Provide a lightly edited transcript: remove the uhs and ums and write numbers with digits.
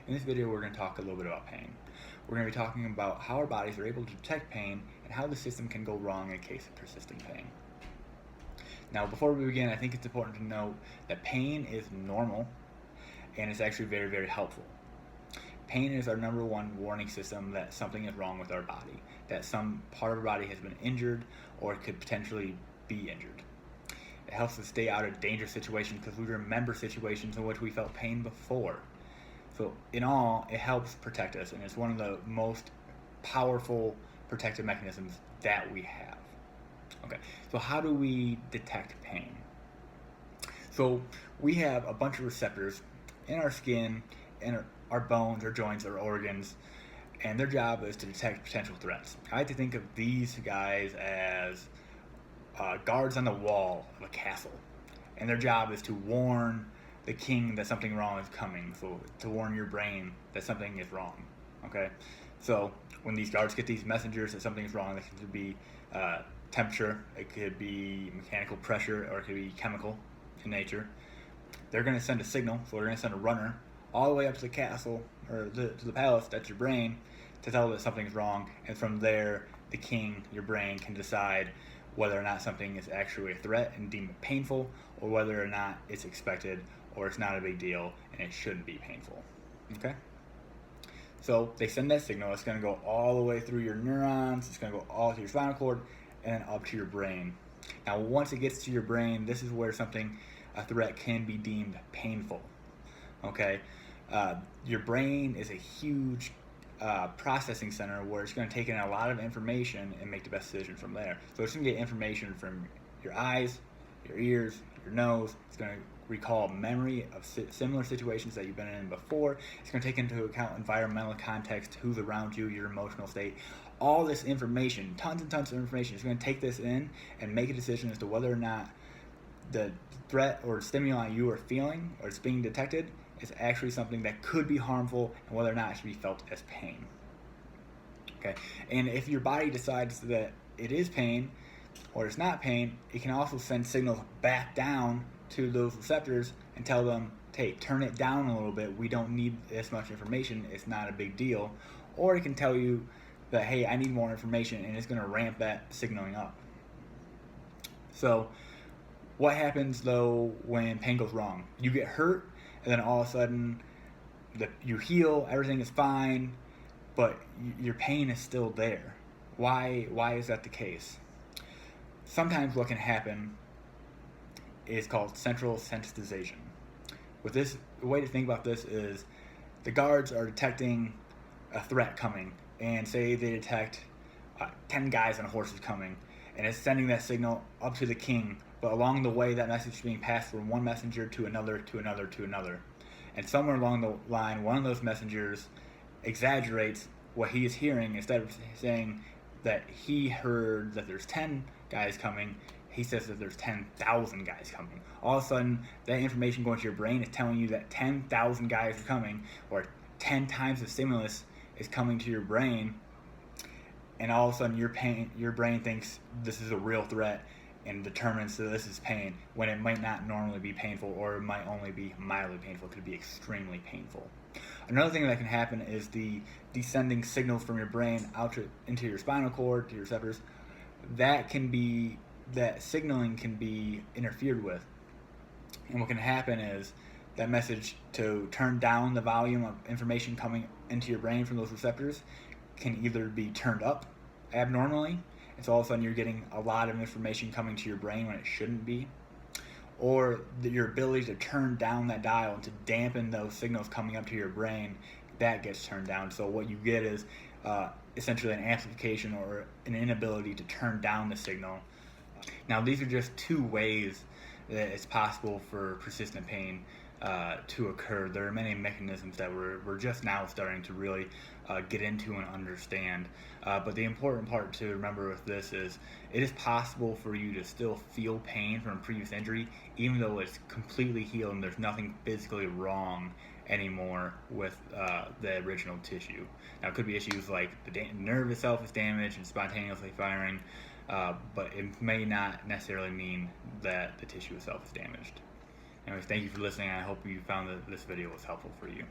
In this video, we're going to talk a little bit about pain. We're going to be talking about how our bodies are able to detect pain and how the system can go wrong in case of persistent pain. Now, before we begin, I think it's important to note that pain is normal and it's actually very, very helpful. Pain is our number one warning system that something is wrong with our body, that some part of our body has been injured or could potentially be injured. It helps us stay out of dangerous situations because we remember situations in which we felt pain before. So in all, it helps protect us, and it's one of the most powerful protective mechanisms that we have. Okay, so how do we detect pain? So we have a bunch of receptors in our skin, in our bones, our joints, our organs, and their job is to detect potential threats. I like to think of these guys as guards on the wall of a castle, and their job is to warn the king that something wrong is coming, so to warn your brain that something is wrong. Okay, so when these guards get these messengers that something is wrong, that could be temperature, it could be mechanical pressure, or it could be chemical in nature. They're going to send a signal, so they're going to send a runner all the way up to the castle or to the palace, that's your brain, to tell that something's wrong, and from there the king, your brain, can decide whether or not something is actually a threat and deem it painful, or whether or not it's expected or it's not a big deal and it shouldn't be painful. Okay? So they send that signal. It's going to go all the way through your neurons, it's going to go all through your spinal cord and up to your brain. Now once it gets to your brain, this is where a threat can be deemed painful. Okay? Your brain is a huge processing center where it's going to take in a lot of information and make the best decision from there. So it's going to get information from your eyes, your ears, your nose. It's going to recall memory of similar situations that you've been in before. It's going to take into account environmental context, who's around you, your emotional state. All this information, tons and tons of information, it's going to take this in and make a decision as to whether or not the threat or stimuli you are feeling or it's being detected is actually something that could be harmful, and whether or not it should be felt as pain. Okay, and if your body decides that it is pain or it's not pain, it can also send signals back down to those receptors and tell them, hey, turn it down a little bit, we don't need this much information, it's not a big deal. Or it can tell you that, hey, I need more information, and it's going to ramp that signaling up. So what happens though when pain goes wrong? You get hurt, and then all of a sudden you heal, everything is fine, but your pain is still there. Why is that the case? Sometimes what can happen is called central sensitization. The way to think about this is the guards are detecting a threat coming, and say they detect 10 guys on horses coming, and it's sending that signal up to the king, but along the way that message is being passed from one messenger to another, to another, to another. And somewhere along the line, one of those messengers exaggerates what he is hearing. Instead of saying that he heard that there's 10 guys coming, he says that there's 10,000 guys coming. All of a sudden, that information going to your brain is telling you that 10,000 guys are coming, or 10 times the stimulus is coming to your brain, and all of a sudden your brain thinks this is a real threat and determines that this is pain, when it might not normally be painful, or it might only be mildly painful. It could be extremely painful. Another thing that can happen is the descending signals from your brain out into your spinal cord, to your receptors. That signaling can be interfered with. And what can happen is that message to turn down the volume of information coming into your brain from those receptors can either be turned up abnormally, and so all of a sudden you're getting a lot of information coming to your brain when it shouldn't be, or your ability to turn down that dial and to dampen those signals coming up to your brain, that gets turned down. So what you get is essentially an amplification or an inability to turn down the signal. Now these are just two ways that it's possible for persistent pain to occur. There are many mechanisms that we're just now starting to really get into and understand. But the important part to remember with this is it is possible for you to still feel pain from a previous injury, even though it's completely healed and there's nothing physically wrong anymore with the original tissue. Now it could be issues like the nerve itself is damaged and spontaneously firing, but it may not necessarily mean that the tissue itself is damaged. Anyways, thank you for listening. I hope you found that this video was helpful for you.